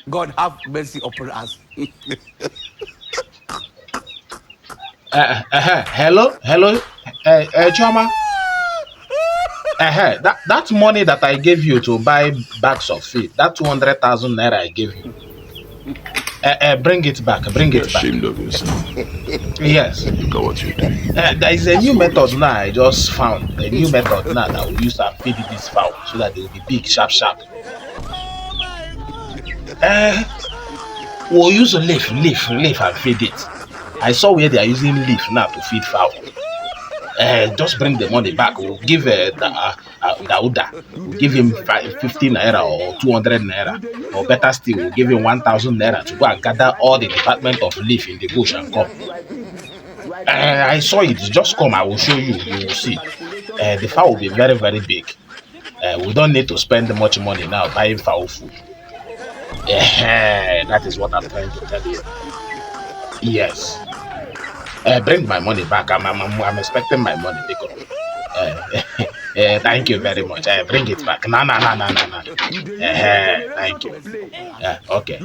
God have mercy upon us. Hello, Choma. That money that I gave you to buy bags of feed, that 200,000 naira I gave you, bring it back, bring You're it back. ashamed of yourself. Yes. Look at what you're doing. There is a It's new method foolish. now I just found. A new method now that we use to feed this fowl so that they will be big, sharp, sharp. Uh, we'll use a leaf and feed it. I saw where they are using leaf now to feed fowl. Just bring the money back. We'll give Dauda, we'll give him 50 naira or 200 naira. Or better still, we'll give him 1,000 naira to go and gather all the department of leaf in the bush and come. I saw it. Just come. I will show you. You will see. The fowl will be very, very big. We don't need to spend much money now buying fowl food. That is what I'm trying to tell you. Yes. Bring my money back. I'm expecting my money because. Thank you very much. Bring it back. No, no, no, no, no, no. Thank you. Okay.